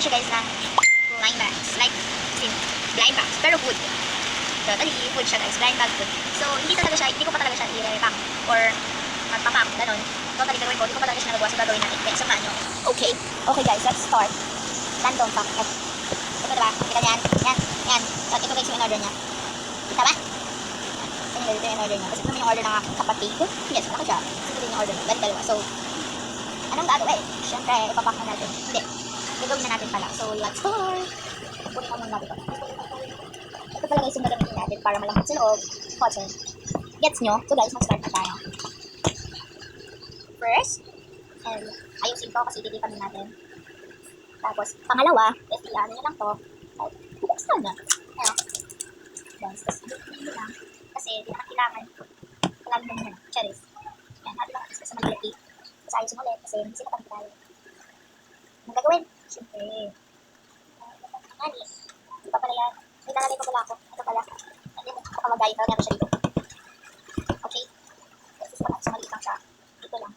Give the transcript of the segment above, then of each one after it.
siya guys ng blind bags. Like, blind bags, pero wood. So, tali, wood siya guys, blind bag wood. So, hindi ko pa talaga siya i-repack or magpapack, ganon. Totally gagawin ko, hindi ko pa talaga siya nagagawa, so gagawin natin. Kaya, samahan nyo. Okay. Okay guys, let's start. Random pack. Ito diba? Kita niyan? Yan. So, ito guys yung in-order niya. Kita ba? Yan yung in-order niya. Kasi ito naman yung order ng aking kapatid. Yes, malaki siya. Kasi ito din yung order niya. Bali dalawa. So, anong gagawin? Siyempre, ipapack na natin. Hindi. Gagawin na natin pala. So, let's start. Punin ka muna natin ito. Ito pala guys yung gagamitin natin para malambot sa loob. Cotton. Gets nyo? So guys, mag-start na tayo. First, and ayusin ko kasi titipan natin. Tapos, pangalawa, is ano nyo lang to. Buksan na. Ayan. Guys, tapos dito lang. Kasi, di na kailangan. Kailangan mo na. Cherries. Ayan, natin lang sa mag-lipid. Tapos ayusin ulit kasi hindi sila tayo. Anong gagawin? Siyempre. Nani? Hindi pa pala yan. May lalagay pa pala ako. Ito pala. And then, kapamagay. Tawag natin siya dito. Okay? Kasi sa maliit lang siya. Dito lang.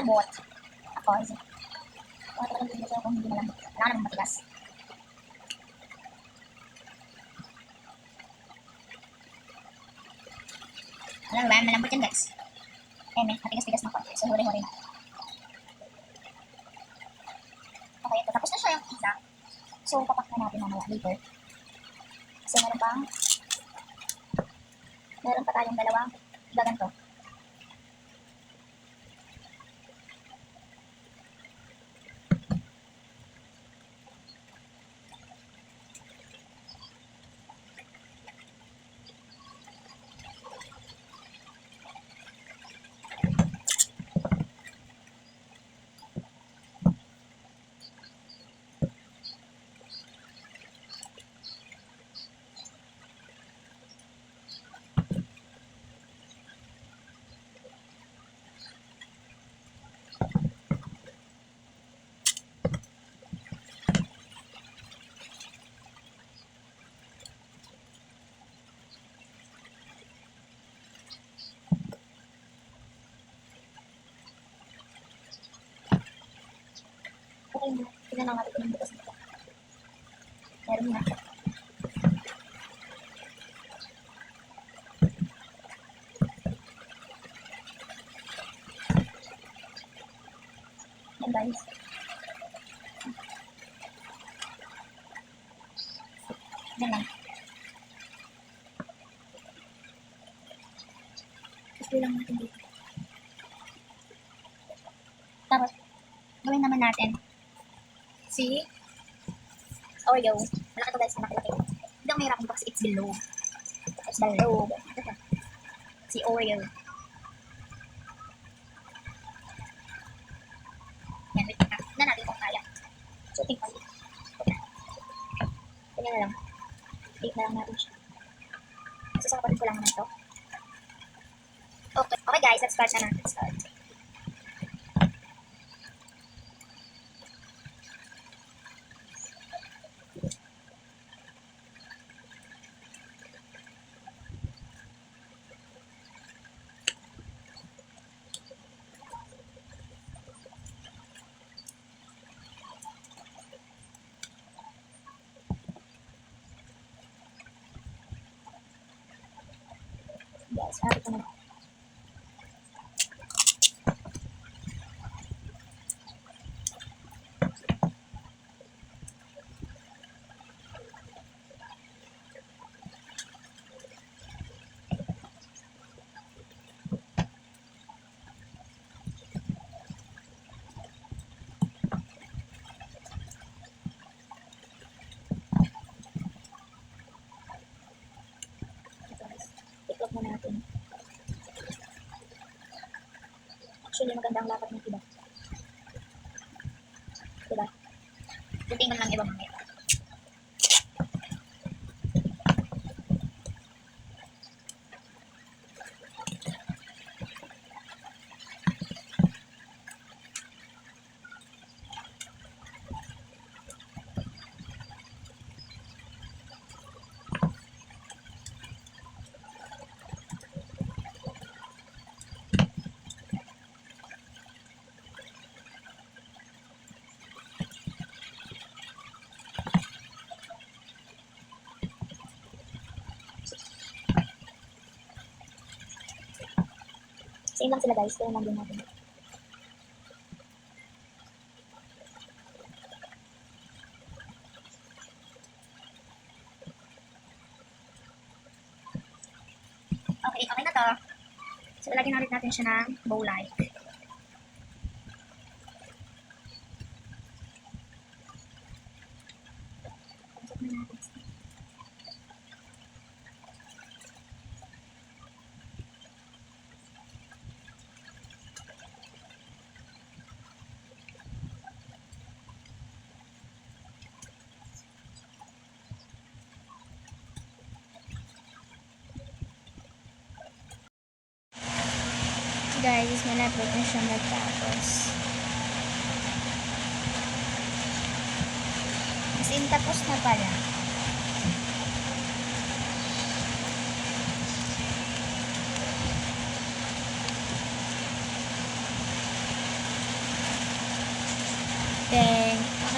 malambot. Of course. Kung ito lang dito kung hindi malambot. Wala namang matigas. Alam ba, malambot yan guys. Eh, matigas-tigas na konti. So, huri-huri na. Okay, ito. Tapos na siya yung pizza. So, papak na natin mamaya later. Kasi meron pa tayong dalawang gaganto. Okay na. Tignan lang natin kung yung bukas nito. Meron na. Yan guys. Yan lang. Gusto lang natin dito. Tapos, gawin naman natin si Oreo. Malaki ito guys, malaki-laki. Hindi ako mahirap kasi it's below. It's below. Si Oreo. Yan, wait na. Tignan natin kung kaya. Shooting pa yun. Ganyan na lang. Bake na lang natin siya. So, sa kapatid ko lang naman ito. Okay. Okay guys, let's start na natin. Start. Guys, harap ito na. I-close na natin. Actually, maganda ang lapat ng iba. Diba? Titingnan lang iba mamaya. Same lang sila guys, kaya lang din natin. Okay, okay na to. So, lagyan ulit natin siya ng bow light. Guys, malapit na siya matapos. As in, tapos na pala.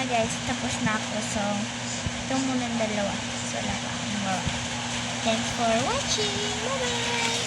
guys, tapos na ako. So, ito muna ang dalawa. So, wala pa akong magawa. Thanks for watching. Bye-bye!